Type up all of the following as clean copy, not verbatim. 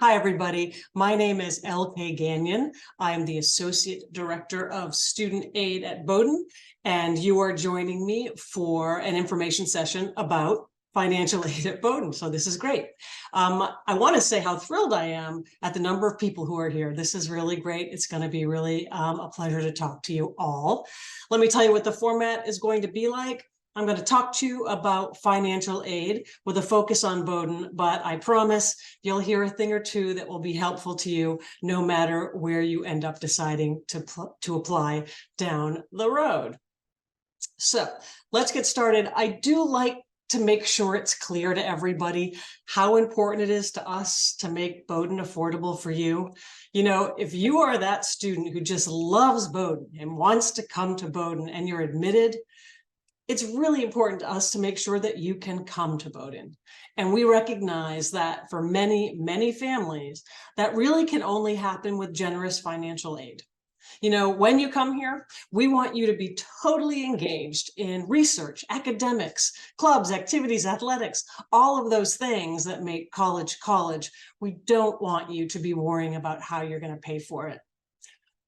Hi, everybody. My name is L.K. Gagnon. I am the Associate Director of Student Aid at Bowdoin, and you are joining me for an information session about financial aid at Bowdoin. So this is great. I want to say how thrilled I am at the number of people who are here. This is really great. It's going to be really a pleasure to talk to you all. Let me tell you what the format is going to be like. I'm going to talk to you about financial aid with a focus on Bowdoin, but I promise you'll hear a thing or two that will be helpful to you no matter where you end up deciding to apply down the road. So let's get started. I do like to make sure it's clear to everybody how important it is to us to make Bowdoin affordable for you. You know, if you are that student who just loves Bowdoin and wants to come to Bowdoin and you're admitted, it's really important to us to make sure that you can come to Bowdoin. And we recognize that for many, many families, that really can only happen with generous financial aid. You know, when you come here, we want you to be totally engaged in research, academics, clubs, activities, athletics, all of those things that make college college. We don't want you to be worrying about how you're going to pay for it.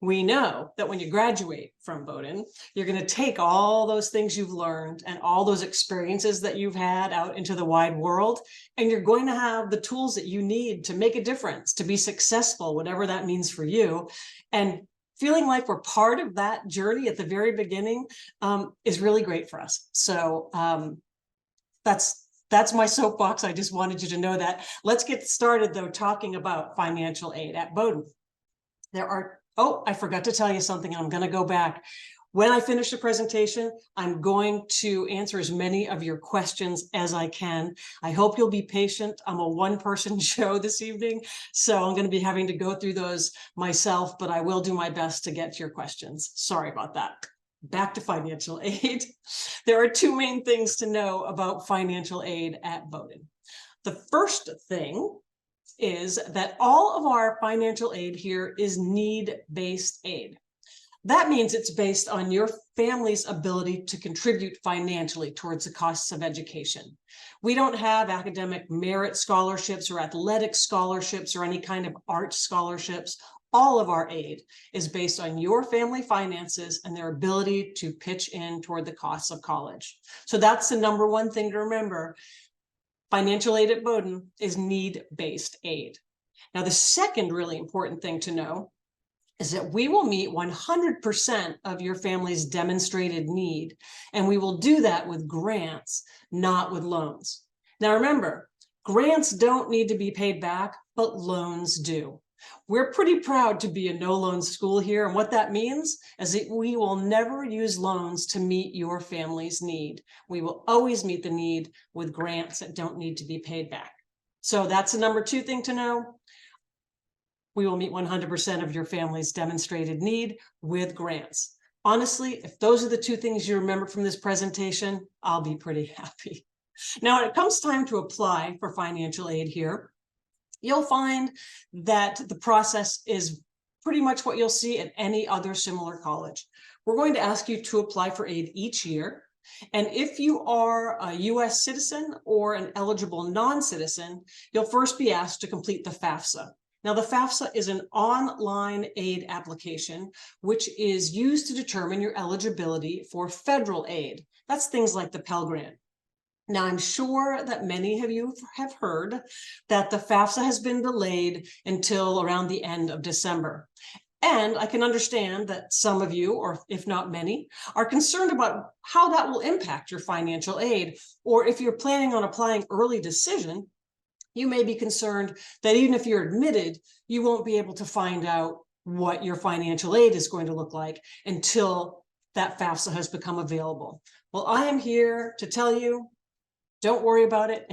We know that when you graduate from Bowdoin, you're going to take all those things you've learned and all those experiences that you've had out into the wide world, and you're going to have the tools that you need to make a difference, to be successful, whatever that means for you. And feeling like we're part of that journey at the very beginning is really great for us. So that's my soapbox. I just wanted you to know that. Let's get started, though, talking about financial aid at Bowdoin. Oh, I forgot to tell you something. I'm going to go back. When I finish the presentation, I'm going to answer as many of your questions as I can. I hope you'll be patient. I'm a one-person show this evening, so I'm going to be having to go through those myself, but I will do my best to get to your questions. Sorry about that. Back to financial aid. There are two main things to know about financial aid at Bowdoin. The first thing is that all of our financial aid here is need-based aid. That means it's based on your family's ability to contribute financially towards the costs of education. We don't have academic merit scholarships or athletic scholarships or any kind of art scholarships. All of our aid is based on your family finances and their ability to pitch in toward the costs of college. So that's the number one thing to remember. Financial aid at Bowdoin is need-based aid. Now, the second really important thing to know is that we will meet 100% of your family's demonstrated need, and we will do that with grants, not with loans. Now, remember, grants don't need to be paid back, but loans do. We're pretty proud to be a no-loan school here, and what that means is that we will never use loans to meet your family's need. We will always meet the need with grants that don't need to be paid back. So that's the number two thing to know. We will meet 100% of your family's demonstrated need with grants. Honestly, if those are the two things you remember from this presentation, I'll be pretty happy. Now, when it comes time to apply for financial aid here, you'll find that the process is pretty much what you'll see at any other similar college. We're going to ask you to apply for aid each year. And if you are a U.S. citizen or an eligible non-citizen, you'll first be asked to complete the FAFSA. Now, the FAFSA is an online aid application, which is used to determine your eligibility for federal aid. That's things like the Pell Grant. Now, I'm sure that many of you have heard that the FAFSA has been delayed until around the end of December. And I can understand that some of you, or if not many, are concerned about how that will impact your financial aid. Or if you're planning on applying early decision, you may be concerned that even if you're admitted, you won't be able to find out what your financial aid is going to look like until that FAFSA has become available. Well, I am here to tell you, don't worry about it.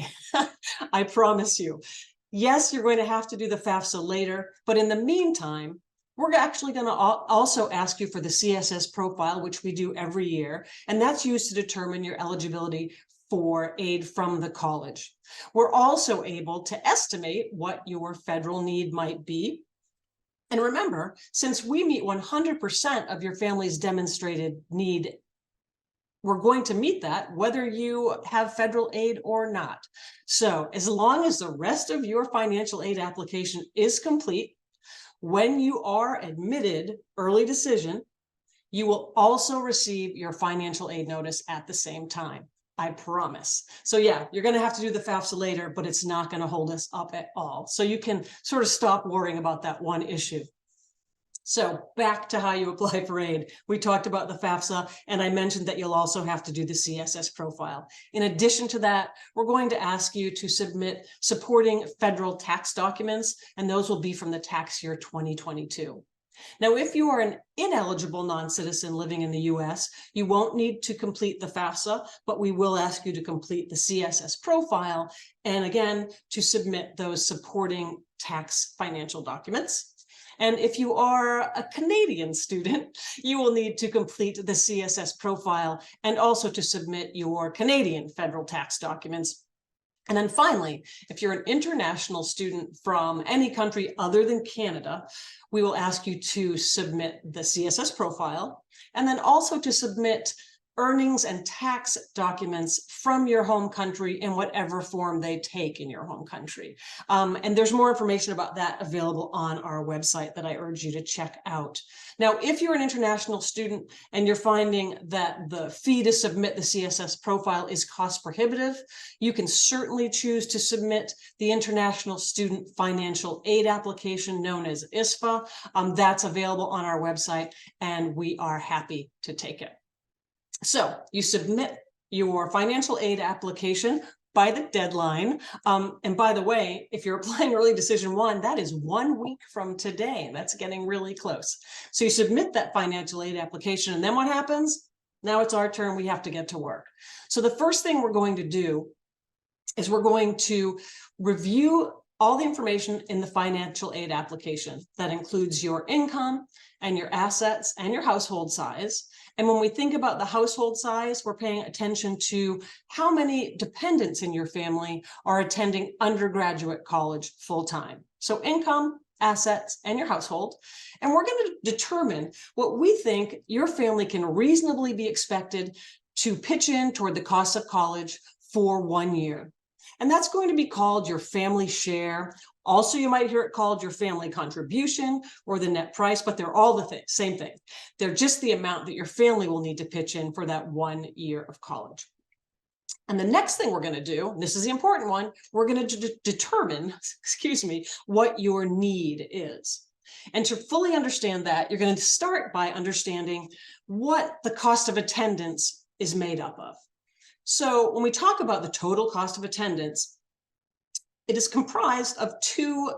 I promise you. Yes, you're going to have to do the FAFSA later, but in the meantime, we're actually going to also ask you for the CSS profile, which we do every year, and that's used to determine your eligibility for aid from the college. We're also able to estimate what your federal need might be. And remember, since we meet 100% of your family's demonstrated need we're going to meet that whether you have federal aid or not. So as long as the rest of your financial aid application is complete, when you are admitted early decision, you will also receive your financial aid notice at the same time. I promise. So yeah, you're going to have to do the FAFSA later, but it's not going to hold us up at all. So you can sort of stop worrying about that one issue. So back to how you apply for aid. We talked about the FAFSA, and I mentioned that you'll also have to do the CSS profile. In addition to that, we're going to ask you to submit supporting federal tax documents, and those will be from the tax year 2022. Now, if you are an ineligible non-citizen living in the US, you won't need to complete the FAFSA, but we will ask you to complete the CSS profile, and again, to submit those supporting tax financial documents. And if you are a Canadian student, you will need to complete the CSS profile and also to submit your Canadian federal tax documents. And then finally, if you're an international student from any country other than Canada, we will ask you to submit the CSS profile and then also to submit earnings and tax documents from your home country in whatever form they take in your home country. And there's more information about that available on our website that I urge you to check out. Now, if you're an international student and you're finding that the fee to submit the CSS profile is cost prohibitive, you can certainly choose to submit the International Student Financial Aid application known as ISFA. That's available on our website, and we are happy to take it. So you submit your financial aid application by the deadline. And by the way, if you're applying early decision 1, that is 1 week from today. That's getting really close. So you submit that financial aid application, and then what happens? Now it's our turn. We have to get to work. So the first thing we're going to do is we're going to review all the information in the financial aid application. That includes your income and your assets and your household size. And when we think about the household size, we're paying attention to how many dependents in your family are attending undergraduate college full-time. So income, assets, and your household. And we're going to determine what we think your family can reasonably be expected to pitch in toward the cost of college for 1 year. And that's going to be called your family share. Also, you might hear it called your family contribution or the net price, but they're all the same thing. They're just the amount that your family will need to pitch in for that 1 year of college. And the next thing we're going to do, and this is the important one, we're going to determine, what your need is. And to fully understand that, you're going to start by understanding what the cost of attendance is made up of. So when we talk about the total cost of attendance, it is comprised of 2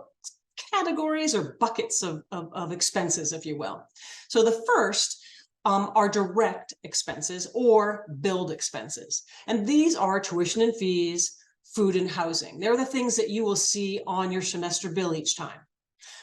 categories or buckets of expenses, if you will. So the first are direct expenses or billed expenses. And these are tuition and fees, food and housing. They're the things that you will see on your semester bill each time.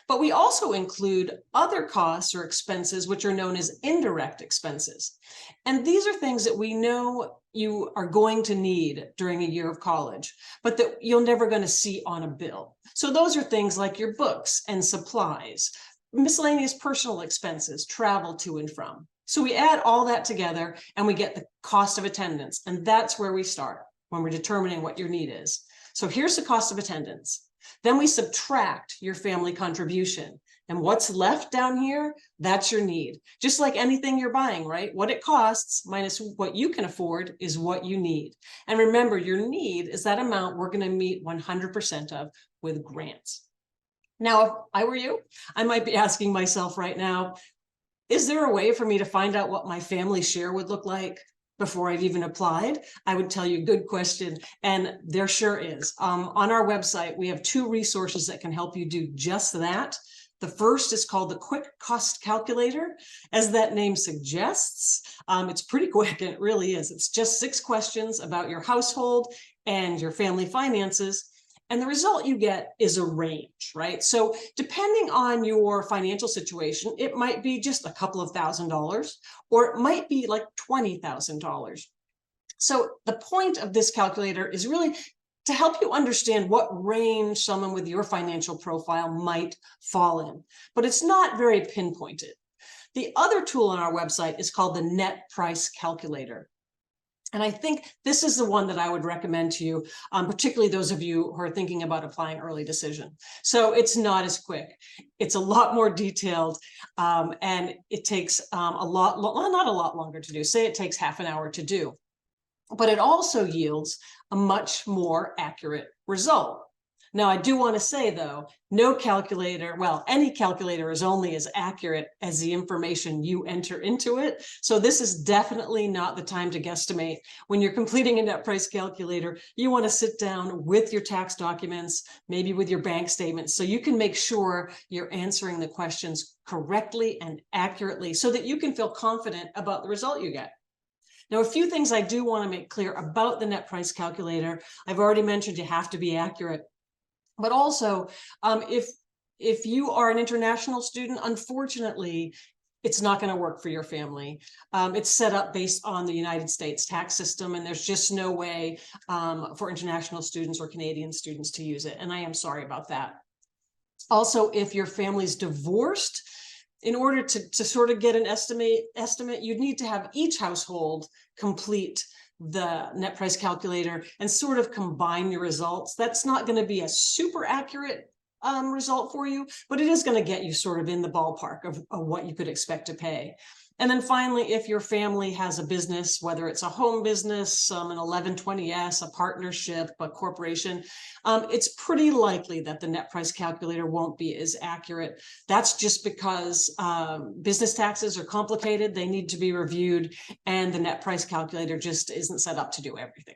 But we also include other costs or expenses, which are known as indirect expenses. And these are things that we know you are going to need during a year of college, but that you're never going to see on a bill. So those are things like your books and supplies, miscellaneous personal expenses, travel to and from. So we add all that together and we get the cost of attendance. And that's where we start when we're determining what your need is. So here's the cost of attendance. Then we subtract your family contribution. And what's left down here, that's your need. Just like anything you're buying, right? What it costs minus what you can afford is what you need. And remember, your need is that amount we're going to meet 100% of with grants. Now, if I were you, I might be asking myself right now, is there a way for me to find out what my family share would look like before I've even applied? I would tell you, good question. And there sure is. On our website, we have 2 resources that can help you do just that. The first is called the Quick Cost Calculator. As that name suggests, it's pretty quick, and it really is. It's just 6 questions about your household and your family finances. And the result you get is a range, right? So depending on your financial situation, it might be just a couple of $1,000s, or it might be like $20,000. So the point of this calculator is really to help you understand what range someone with your financial profile might fall in, but it's not very pinpointed. The other tool on our website is called the Net Price Calculator. And I think this is the one that I would recommend to you, particularly those of you who are thinking about applying early decision. So it's not as quick. It's a lot more detailed, and it takes a lot, well, not a lot longer to do. Say it takes half an hour to do, but it also yields a much more accurate result. Now, I do want to say, though, no calculator, well, any calculator is only as accurate as the information you enter into it. So this is definitely not the time to guesstimate. When you're completing a net price calculator, you want to sit down with your tax documents, maybe with your bank statements, so you can make sure you're answering the questions correctly and accurately so that you can feel confident about the result you get. Now, a few things I do want to make clear about the net price calculator. I've already mentioned you have to be accurate. But also, if you are an international student, unfortunately, it's not going to work for your family. It's set up based on the United States tax system, and there's just no way for international students or Canadian students to use it. And I am sorry about that. Also, if your family's divorced, in order to sort of get an estimate, you'd need to have each household complete the net price calculator and sort of combine your results. That's not going to be a super accurate result for you, but it is going to get you sort of in the ballpark of what you could expect to pay. And then finally, if your family has a business, whether it's a home business, an 1120S, a partnership, a corporation, it's pretty likely that the net price calculator won't be as accurate. That's just because business taxes are complicated. They need to be reviewed, and the net price calculator just isn't set up to do everything.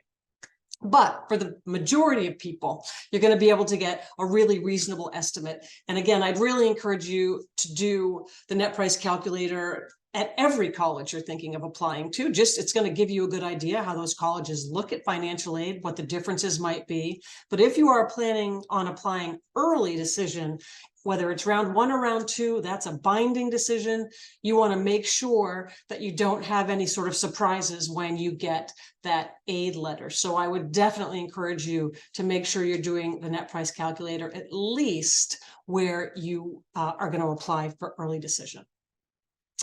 But for the majority of people, you're going to be able to get a really reasonable estimate. And again, I'd really encourage you to do the net price calculator at every college you're thinking of applying to. Just, it's going to give you a good idea how those colleges look at financial aid, what the differences might be. But if you are planning on applying early decision, whether it's round 1 or round 2, that's a binding decision. You want to make sure that you don't have any sort of surprises when you get that aid letter. So I would definitely encourage you to make sure you're doing the net price calculator at least where you are going to apply for early decision.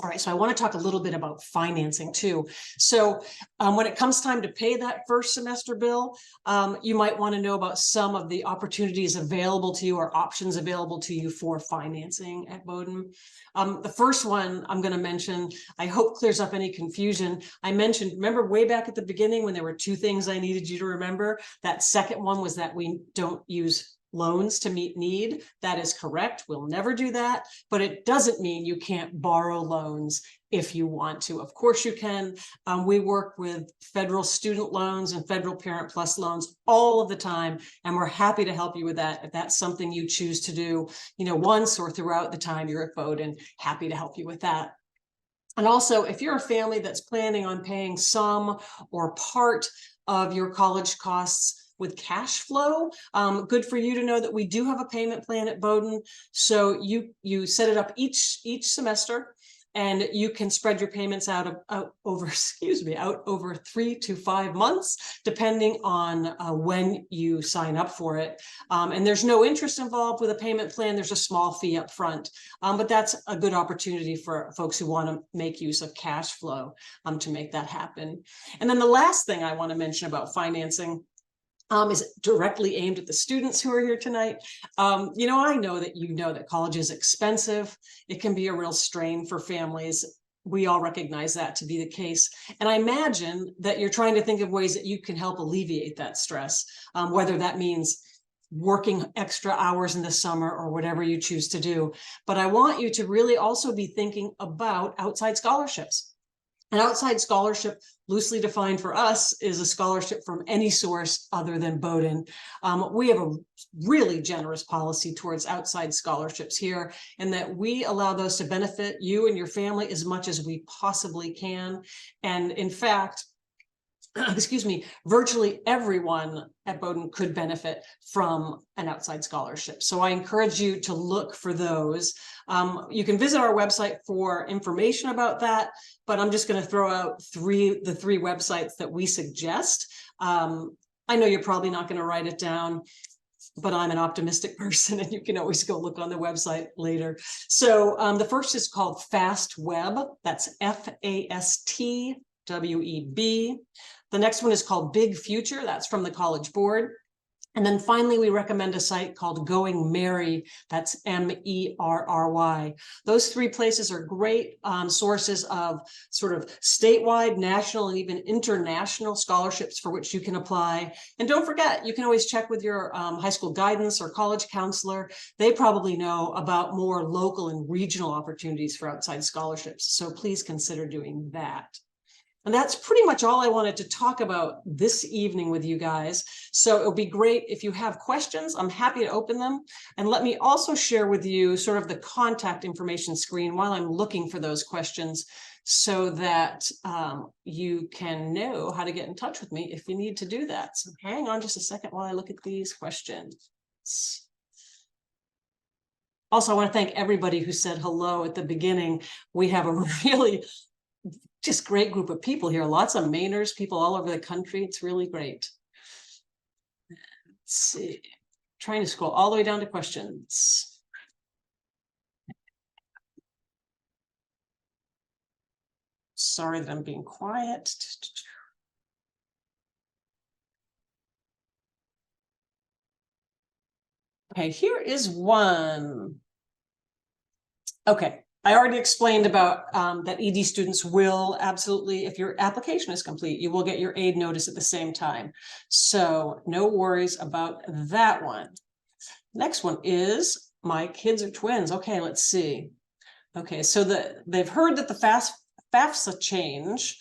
All right, so I want to talk a little bit about financing too. So when it comes time to pay that first semester bill, you might want to know about some of the opportunities available to you or options available to you for financing at Bowdoin. The first one I'm going to mention, I hope clears up any confusion. I mentioned, remember way back at the beginning when there were 2 things I needed you to remember? That second one was that we don't use loans to meet need. That is correct. We'll never do that, but it doesn't mean you can't borrow loans if you want to. Of course you can. We work with federal student loans and federal Parent Plus loans all of the time, and we're happy to help you with that. If that's something you choose to do, once or throughout the time you're at Bowdoin, happy to help you with that. And also, if you're a family that's planning on paying some or part of your college costs with cash flow, good for you to know that we do have a payment plan at Bowdoin. So you set it up each semester, and you can spread your payments out over 3 to 5 months, depending on when you sign up for it. And there's no interest involved with a payment plan. There's a small fee up front, but that's a good opportunity for folks who want to make use of cash flow to make that happen. And then the last thing I want to mention about financing is directly aimed at the students who are here tonight. I know that college is expensive. It can be a real strain for families. We all recognize that to be the case. And I imagine that you're trying to think of ways that you can help alleviate that stress, whether that means working extra hours in the summer or whatever you choose to do. But I want you to really also be thinking about outside scholarships. An outside scholarship, loosely defined for us, is a scholarship from any source other than Bowdoin. We have a really generous policy towards outside scholarships here, in that we allow those to benefit you and your family as much as we possibly can. And in fact, virtually everyone at Bowdoin could benefit from an outside scholarship. So I encourage you to look for those. You can visit our website for information about that, but I'm just going to throw out the three websites that we suggest. I know you're probably not going to write it down, but I'm an optimistic person, and you can always go look on the website later. So the first is called FastWeb. That's FASTWEB. The next one is called Big Future. That's from the College Board. And then finally, we recommend a site called Going Merry. That's MERRY. Those three places are great sources of sort of statewide, national, and even international scholarships for which you can apply. And don't forget, you can always check with your high school guidance or college counselor. They probably know about more local and regional opportunities for outside scholarships. So please consider doing that. And that's pretty much all I wanted to talk about this evening with you guys. So it would be great if you have questions. I'm happy to open them. And let me also share with you sort of the contact information screen while I'm looking for those questions so that you can know how to get in touch with me if you need to do that. So hang on just a second while I look at these questions. Also, I want to thank everybody who said hello at the beginning. We have a really just great group of people here. Lots of Mainers, people all over the country. It's really great. Let's see. Trying to scroll all the way down to questions. Sorry that I'm being quiet. Okay, here is one. Okay. I already explained about that ED students will absolutely, if your application is complete, you will get your aid notice at the same time. So no worries about that one. Next one is my kids are twins. Okay, let's see. Okay, so they've heard that the FAFSA change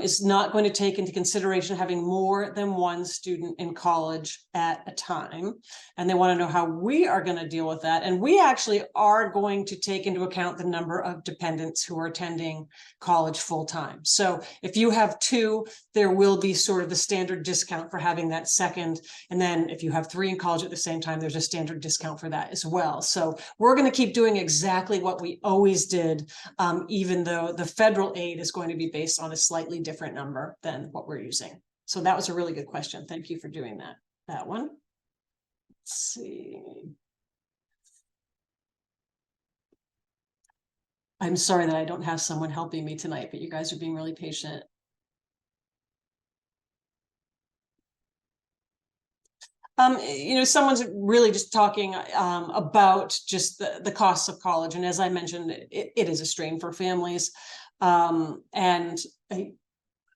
is not going to take into consideration having more than one student in college at a time. And they want to know how we are going to deal with that. And we actually are going to take into account the number of dependents who are attending college full time. So if you have two, there will be sort of the standard discount for having that second. And then if you have three in college at the same time, there's a standard discount for that as well. So we're going to keep doing exactly what we always did, even though the federal aid is going to be based on a slightly different number than what we're using. So that was a really good question. Thank you for doing that one. Let's see. I'm sorry that I don't have someone helping me tonight, but you guys are being really patient. Someone's really just talking about just the costs of college. And as I mentioned, it is a strain for families. And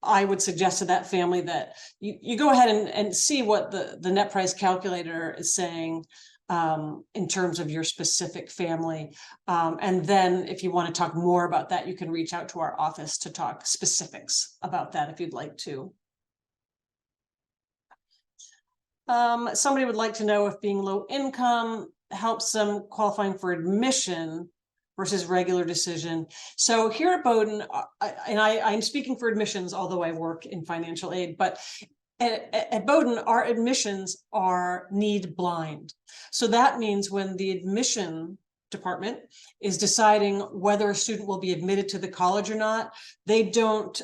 I would suggest to that family that you go ahead and see what the net price calculator is saying in terms of your specific family. And then if you want to talk more about that, you can reach out to our office to talk specifics about that if you'd like to. Somebody would like to know if being low income helps them qualifying for admission versus regular decision. So here at Bowdoin, I'm speaking for admissions, although I work in financial aid, but at Bowdoin, our admissions are need blind. So that means when the admission department is deciding whether a student will be admitted to the college or not, they don't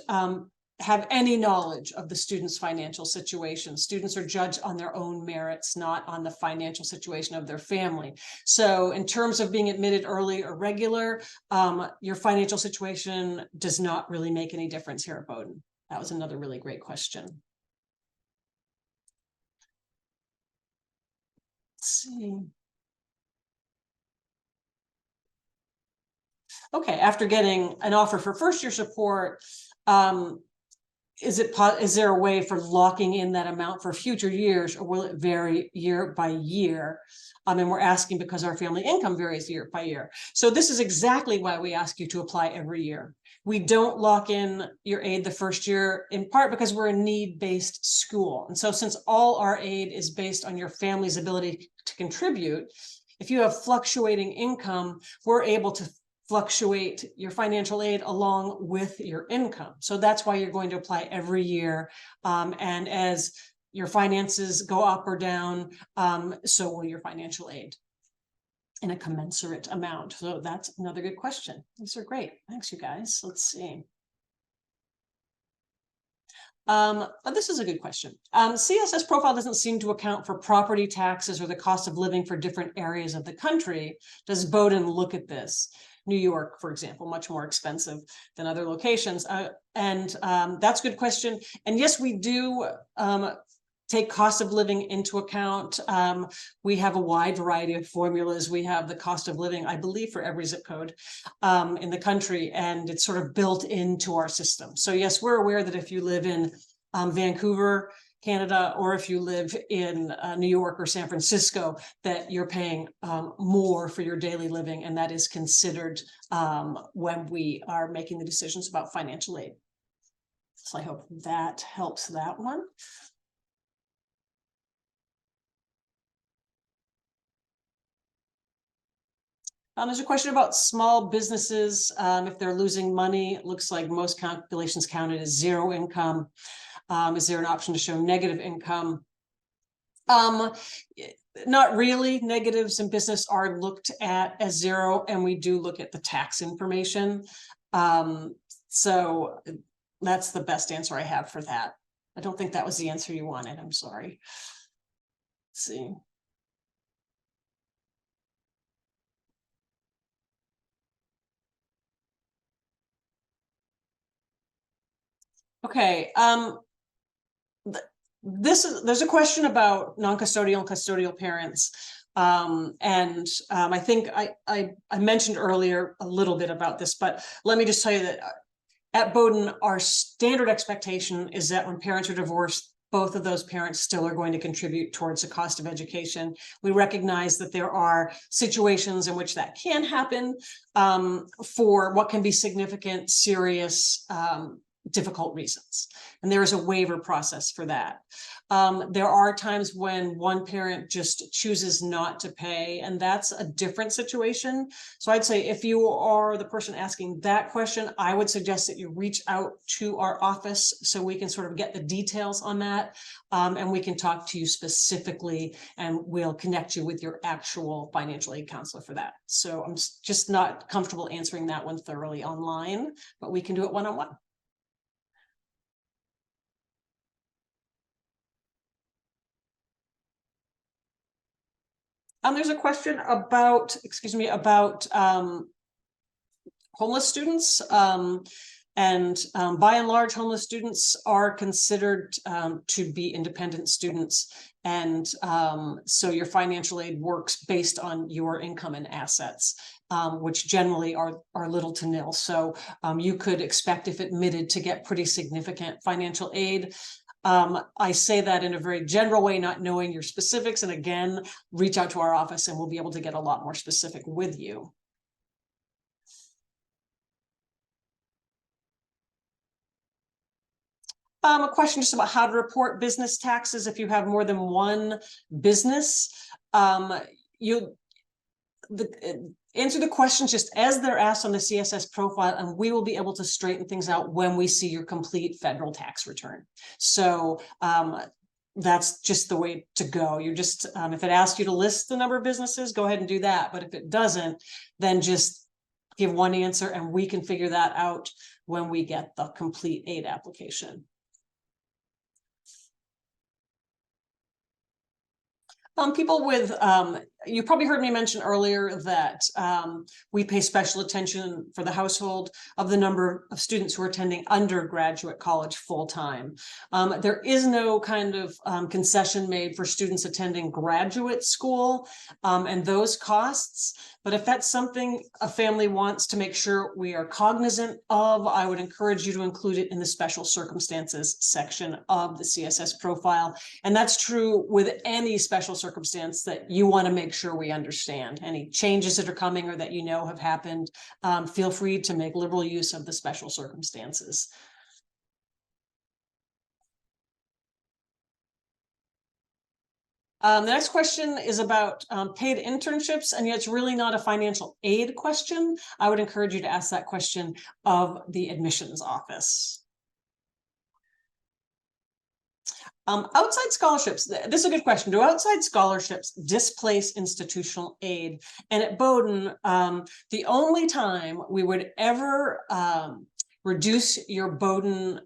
have any knowledge of the student's financial situation. Students are judged on their own merits, not on the financial situation of their family. So in terms of being admitted early or regular, your financial situation does not really make any difference here at Bowdoin. That was another really great question. Let's see. Okay, after getting an offer for first year support, is there a way for locking in that amount for future years, or will it vary year by year? And we're asking because our family income varies year by year. So this is exactly why we ask you to apply every year. We don't lock in your aid the first year, in part because we're a need-based school. And so since all our aid is based on your family's ability to contribute, if you have fluctuating income, we're able to fluctuate your financial aid along with your income. So that's why you're going to apply every year. And as your finances go up or down, so will your financial aid in a commensurate amount. So that's another good question. These are great. Thanks, you guys. Let's see. But this is a good question. CSS profile doesn't seem to account for property taxes or the cost of living for different areas of the country. Does Bowdoin look at this? New York, for example, much more expensive than other locations. That's a good question. And yes, we do take cost of living into account. We have a wide variety of formulas. We have the cost of living, I believe, for every zip code in the country, and it's sort of built into our system. So yes, we're aware that if you live in Vancouver, Canada, or if you live in New York or San Francisco, that you're paying more for your daily living, and that is considered when we are making the decisions about financial aid. So I hope that helps that one. There's a question about small businesses. If they're losing money, it looks like most calculations count it as zero income. Is there an option to show negative income? Not really. Negatives in business are looked at as zero, and we do look at the tax information. So that's the best answer I have for that. I don't think that was the answer you wanted. I'm sorry. Let's see. Okay. There's a question about non-custodial and custodial parents. I think I mentioned earlier a little bit about this, but let me just tell you that at Bowdoin, our standard expectation is that when parents are divorced, both of those parents still are going to contribute towards the cost of education. We recognize that there are situations in which that can happen for what can be significant, serious, difficult reasons. And there is a waiver process for that. There are times when one parent just chooses not to pay, and that's a different situation. So I'd say if you are the person asking that question, I would suggest that you reach out to our office so we can sort of get the details on that. And we can talk to you specifically, and we'll connect you with your actual financial aid counselor for that. So I'm just not comfortable answering that one thoroughly online, but we can do it one-on-one. There's a question about, about homeless students. By and large, homeless students are considered to be independent students. And so your financial aid works based on your income and assets, which generally are little to nil. So you could expect, if admitted, to get pretty significant financial aid. I say that in a very general way, not knowing your specifics. And again, reach out to our office and we'll be able to get a lot more specific with you. A question just about how to report business taxes if you have more than one business. Answer the questions just as they're asked on the CSS profile, and we will be able to straighten things out when we see your complete federal tax return. So that's just the way to go. You just, if it asks you to list the number of businesses, go ahead and do that. But if it doesn't, then just give one answer and we can figure that out when we get the complete aid application. People with, you probably heard me mention earlier that we pay special attention for the household of the number of students who are attending undergraduate college full-time. There is no kind of concession made for students attending graduate school and those costs. But if that's something a family wants to make sure we are cognizant of, I would encourage you to include it in the special circumstances section of the CSS profile. And that's true with any special circumstance that you want to make sure we understand. Any changes that are coming or that you know have happened, feel free to make liberal use of the special circumstances. The next question is about paid internships, and yet it's really not a financial aid question. I would encourage you to ask that question of the admissions office. Outside scholarships, this is a good question. Do outside scholarships displace institutional aid? And at Bowdoin, the only time we would ever reduce your Bowdoin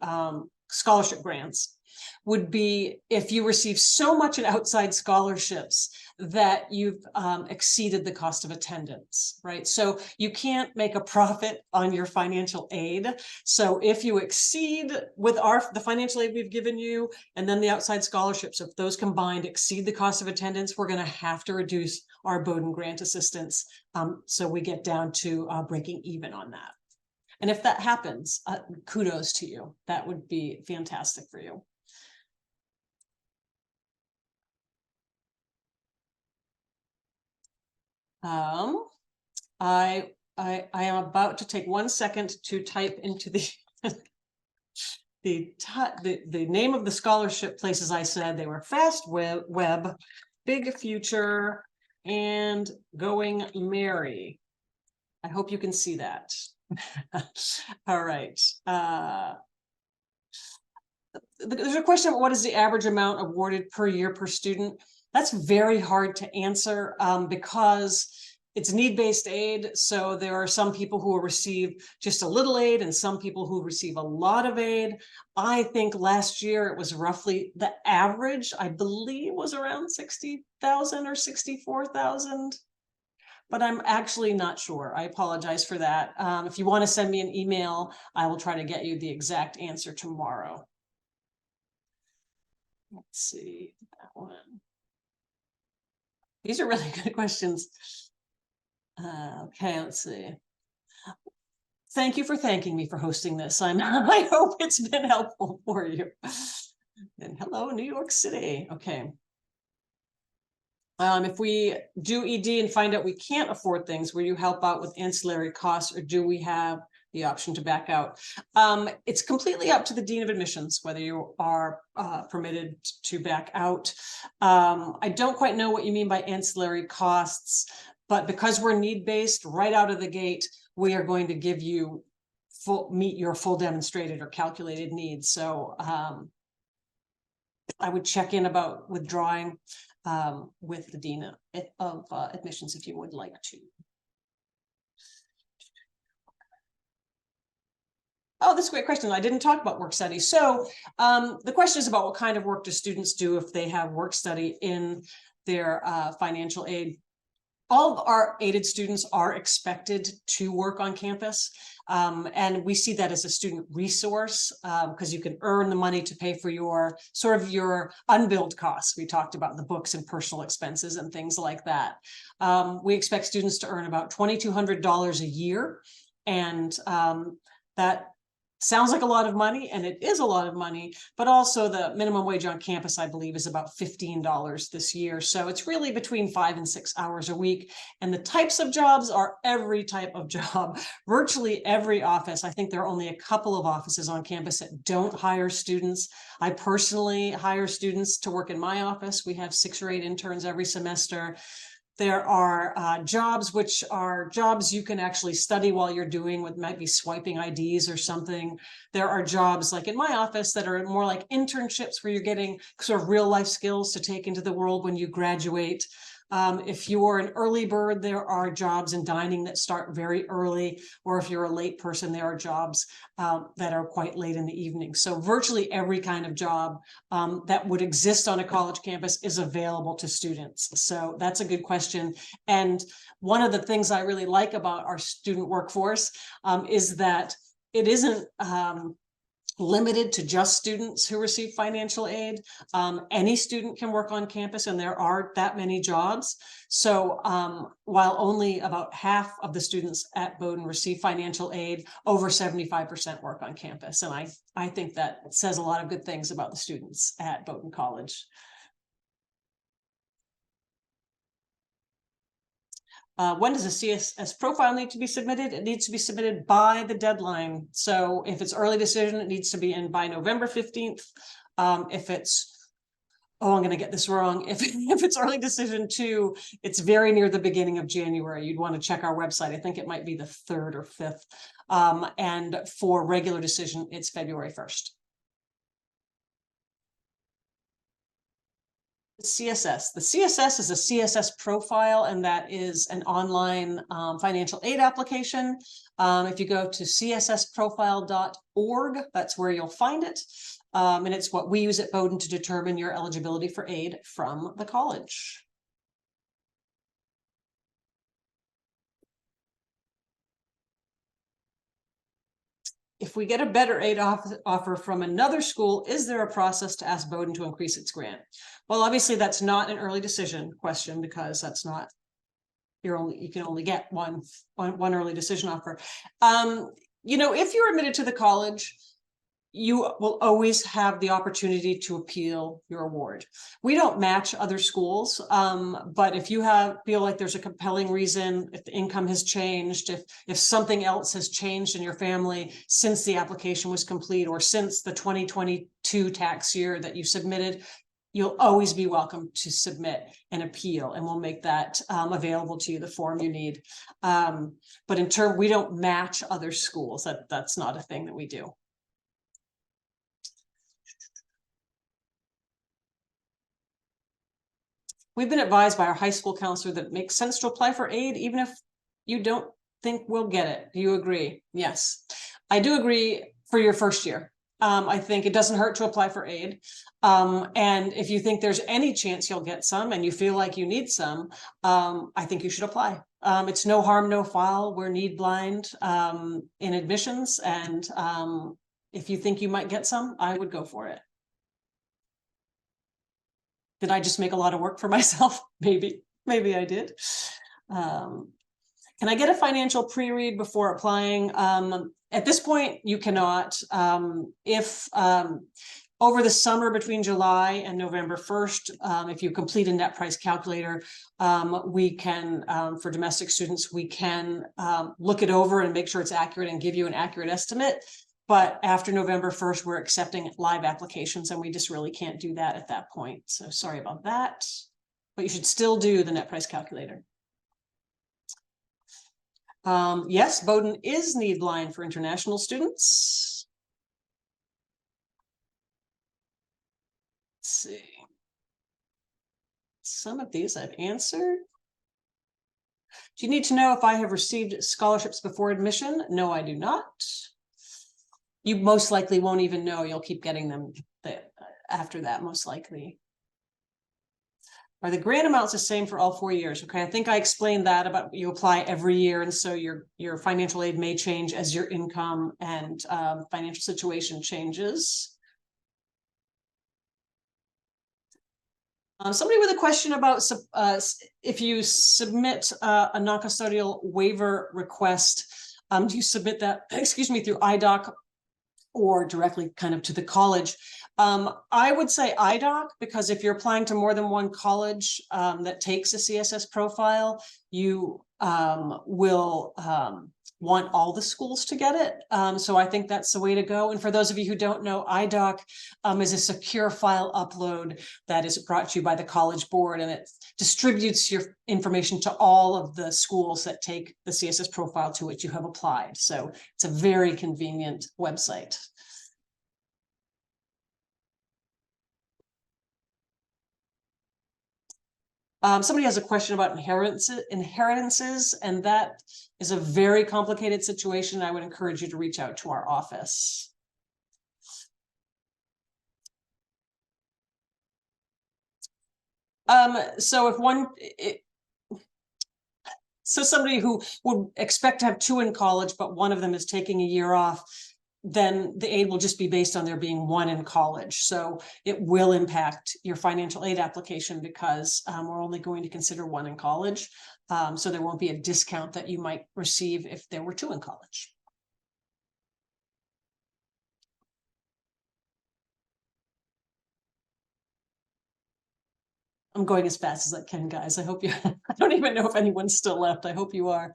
scholarship grants would be if you receive so much in outside scholarships that you've exceeded the cost of attendance, right? So you can't make a profit on your financial aid. So if you exceed with the financial aid we've given you, and then the outside scholarships, if those combined exceed the cost of attendance, we're going to have to reduce our Bowdoin grant assistance. So we get down to breaking even on that. And if that happens, kudos to you. That would be fantastic for you. I am about to take 1 second to type into the the name of the scholarship places I said. They were Fast Web, Big Future, and Going Merry. I hope you can see that. All right. There's a question about what is the average amount awarded per year per student. That's very hard to answer because it's need-based aid. So there are some people who will receive just a little aid and some people who receive a lot of aid. I think last year it was roughly the average, I believe, was around 60,000 or 64,000. But I'm actually not sure. I apologize for that. If you want to send me an email, I will try to get you the exact answer tomorrow. Let's see that one. These are really good questions. Okay, let's see. Thank you for thanking me for hosting this. I hope it's been helpful for you. And hello, New York City. Okay. If we do ED and find out we can't afford things, will you help out with ancillary costs, or do we have the option to back out? It's completely up to the Dean of Admissions whether you are permitted to back out. I don't quite know what you mean by ancillary costs, but because we're need-based right out of the gate, we are going to give you meet your full demonstrated or calculated needs. So I would check in about withdrawing with the Dean of Admissions if you would like to. Oh, that's a great question. I didn't talk about work study. So the question is about what kind of work do students do if they have work study in their financial aid. All of our aided students are expected to work on campus. And we see that as a student resource because you can earn the money to pay for your sort of your unbilled costs. We talked about the books and personal expenses and things like that. We expect students to earn about $2,200 a year. And that sounds like a lot of money, and it is a lot of money, but also the minimum wage on campus, I believe, is about $15 this year. So it's really between 5 and 6 hours a week. And the types of jobs are every type of job, virtually every office. I think there are only a couple of offices on campus that don't hire students. I personally hire students to work in my office. We have 6 or 8 interns every semester. There are jobs which are jobs you can actually study while you're doing what might be swiping IDs or something. There are jobs like in my office that are more like internships where you're getting sort of real life skills to take into the world when you graduate. If you're an early bird, there are jobs in dining that start very early, or if you're a late person, there are jobs that are quite late in the evening. So virtually every kind of job that would exist on a college campus is available to students. So that's a good question. And one of the things I really like about our student workforce is that it isn't limited to just students who receive financial aid. Any student can work on campus, and there are that many jobs. So while only about half of the students at Bowdoin receive financial aid, over 75% work on campus. And I think that says a lot of good things about the students at Bowdoin College. When does a CSS profile need to be submitted? It needs to be submitted by the deadline. So if it's early decision, it needs to be in by November 15th. If it's, oh, I'm going to get this wrong. If it's early decision 2, it's very near the beginning of January. You'd want to check our website. I think it might be the 3rd or 5th. And for regular decision, it's February 1st. CSS. The CSS is a CSS profile, and that is an online financial aid application. If you go to cssprofile.org, that's where you'll find it. And it's what we use at Bowdoin to determine your eligibility for aid from the college. If we get a better aid offer from another school, is there a process to ask Bowdoin to increase its grant? Well, obviously that's not an early decision question, because that's not, you can only get one early decision offer. You know, if you're admitted to the college, you will always have the opportunity to appeal your award. We don't match other schools, but if you feel like there's a compelling reason, if the income has changed, if something else has changed in your family since the application was complete, or since the 2022 tax year that you submitted, you'll always be welcome to submit an appeal, and we'll make that available to you, the form you need. But in turn, we don't match other schools. That's not a thing that we do. We've been advised by our high school counselor that it makes sense to apply for aid, even if you don't think we'll get it. Do you agree? Yes, I do agree for your first year. I think it doesn't hurt to apply for aid. And if you think there's any chance you'll get some and you feel like you need some, I think you should apply. It's no harm, no foul. We're need blind in admissions. And if you think you might get some, I would go for it. Did I just make a lot of work for myself? Maybe I did. Can I get a financial pre-read before applying? At this point, you cannot. If over the summer between July and November 1st, if you complete a net price calculator, we can, for domestic students, we can look it over and make sure it's accurate and give you an accurate estimate. But after November 1st, we're accepting live applications, and we just really can't do that at that point. So sorry about that, but you should still do the net price calculator. Yes, Bowdoin is need blind for international students. Let's see. Some of these I've answered. Do you need to know if I have received scholarships before admission? No, I do not. You most likely won't even know. You'll keep getting them after that, most likely. Are the grant amounts the same for all 4 years? Okay, I think I explained that about you apply every year, and so your financial aid may change as your income and financial situation changes. Somebody with a question about if you submit a non-custodial waiver request, do you submit that, excuse me, through IDOC or directly kind of to the college? I would say IDOC, because if you're applying to more than one college that takes a CSS profile, you will want all the schools to get it. So I think that's the way to go. And for those of you who don't know, IDOC is a secure file upload that is brought to you by the College Board, and it distributes your information to all of the schools that take the CSS profile to which you have applied. So it's a very convenient website. Somebody has a question about inheritances, and that is a very complicated situation. I would encourage you to reach out to our office. So somebody who would expect to have 2 in college, but one of them is taking a year off, then the aid will just be based on there being 1 in college. So it will impact your financial aid application, because we're only going to consider 1 in college. So there won't be a discount that you might receive if there were 2 in college. I'm going as fast as I can, guys. I hope you, I don't even know if anyone's still left. I hope you are.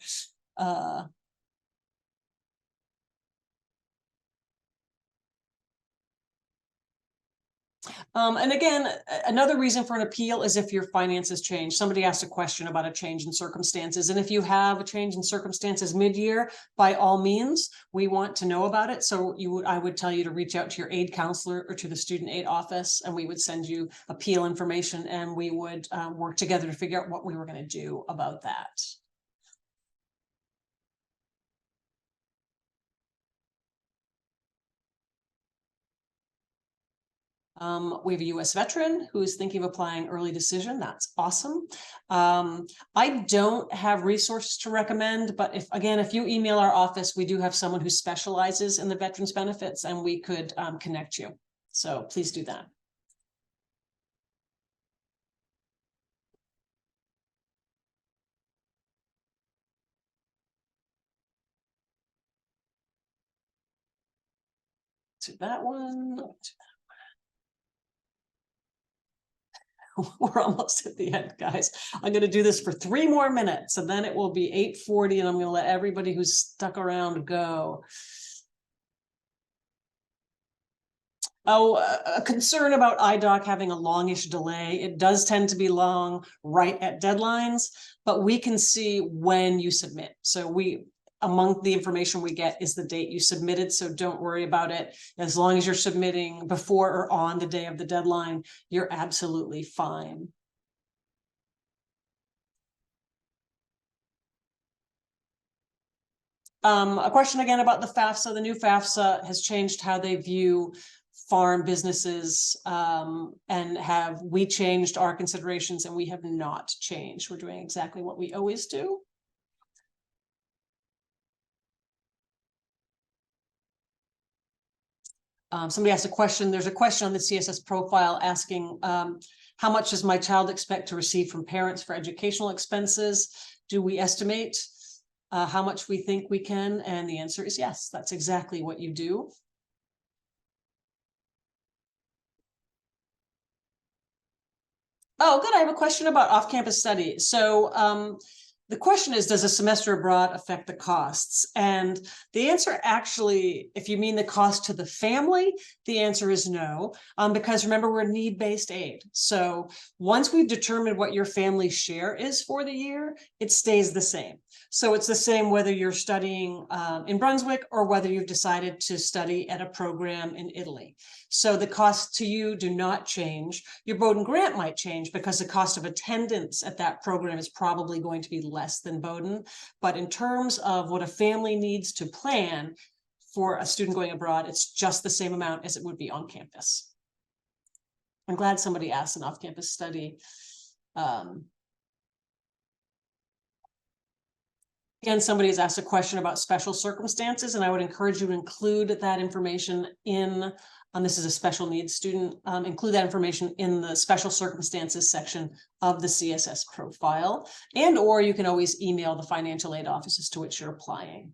And again, another reason for an appeal is if your finances change. Somebody asked a question about a change in circumstances. And if you have a change in circumstances mid-year, by all means, we want to know about it. So I would tell you to reach out to your aid counselor or to the student aid office, and we would send you appeal information, and we would work together to figure out what we were going to do about that. We have a US veteran who is thinking of applying early decision. That's awesome. I don't have resources to recommend, but if you email our office, we do have someone who specializes in the veterans benefits, and we could connect you. So please do that. To that one. We're almost at the end, guys. I'm going to do this for 3 more minutes, and then it will be 8:40, and I'm going to let everybody who's stuck around go. Oh, a concern about IDOC having a longish delay. It does tend to be long right at deadlines, but we can see when you submit. So among the information we get is the date you submitted. So don't worry about it. As long as you're submitting before or on the day of the deadline, you're absolutely fine. A question again about the FAFSA. The new FAFSA has changed how they view farm businesses, and have we changed our considerations? And we have not changed. We're doing exactly what we always do. Somebody asked a question. There's a question on the CSS profile asking, how much does my child expect to receive from parents for educational expenses? Do we estimate how much we think we can? And the answer is yes, that's exactly what you do. Oh, good. I have a question about off-campus study. So the question is, does a semester abroad affect the costs? And the answer actually, if you mean the cost to the family, the answer is no, because remember, we're need-based aid. So once we've determined what your family share is for the year, it stays the same. So it's the same whether you're studying in Brunswick or whether you've decided to study at a program in Italy. So the costs to you do not change. Your Bowdoin grant might change because the cost of attendance at that program is probably going to be less than Bowdoin. But in terms of what a family needs to plan for a student going abroad, it's just the same amount as it would be on campus. I'm glad somebody asked an off-campus study. Again, somebody has asked a question about special circumstances, and I would encourage you to include that information in, this is a special needs student, include that information in the special circumstances section of the CSS profile, and or you can always email the financial aid offices to which you're applying.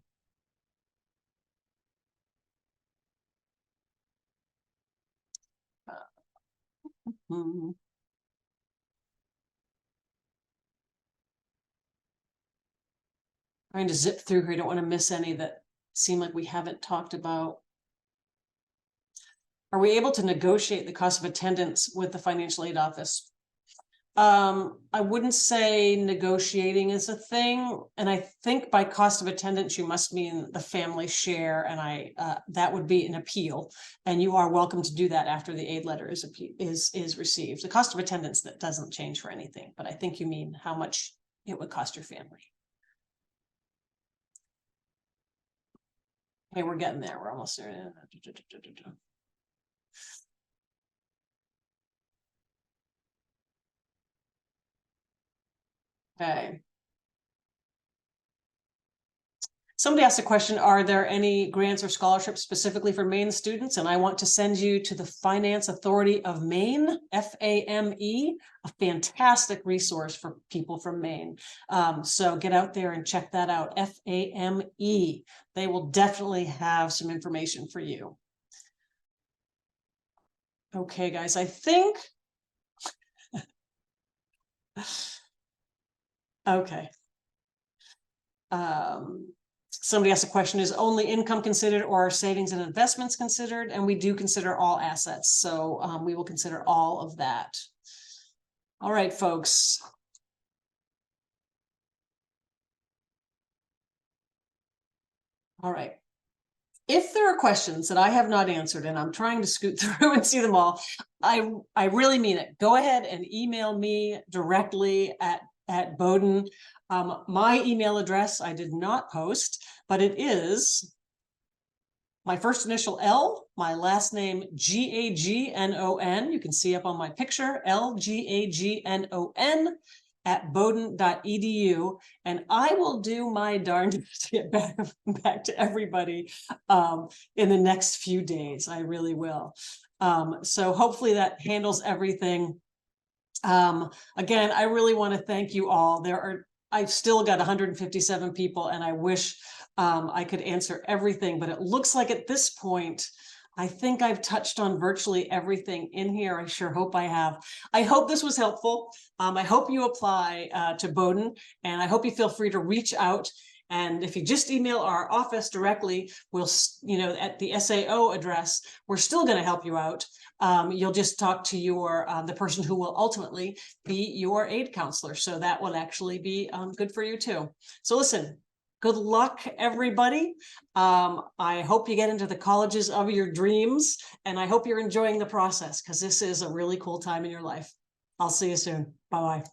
Trying to zip through here. I don't want to miss any that seem like we haven't talked about. Are we able to negotiate the cost of attendance with the financial aid office? I wouldn't say negotiating is a thing. And I think by cost of attendance, you must mean the family share. And that would be an appeal. And you are welcome to do that after the aid letter is received. The cost of attendance, that doesn't change for anything, but I think you mean how much it would cost your family. Hey, we're getting there. We're almost there. Okay. Somebody asked a question, are there any grants or scholarships specifically for Maine students? And I want to send you to the Finance Authority of Maine, FAME, a fantastic resource for people from Maine. So get out there and check that out, FAME. They will definitely have some information for you. Okay, guys, I think. Okay. Somebody asked a question, is only income considered or are savings and investments considered? And we do consider all assets. So we will consider all of that. All right, folks. All right. If there are questions that I have not answered, and I'm trying to scoot through and see them all, I really mean it. Go ahead and email me directly at Bowdoin. My email address I did not post, but it is my first initial L, my last name Gagnon. You can see up on my picture, LGAGNON at bowdoin.edu. And I will do my darndest to get back to everybody in the next few days. I really will. So hopefully that handles everything. Again, I really want to thank you all. I've still got 157 people, and I wish I could answer everything, but it looks like at this point, I think I've touched on virtually everything in here. I sure hope I have. I hope this was helpful. I hope you apply to Bowdoin, and I hope you feel free to reach out. And if you just email our office directly, we'll, at the SAO address, we're still going to help you out. You'll just talk to the person who will ultimately be your aid counselor. So that will actually be good for you too. So listen, good luck, everybody. I hope you get into the colleges of your dreams, and I hope you're enjoying the process, because this is a really cool time in your life. I'll see you soon. Bye-bye.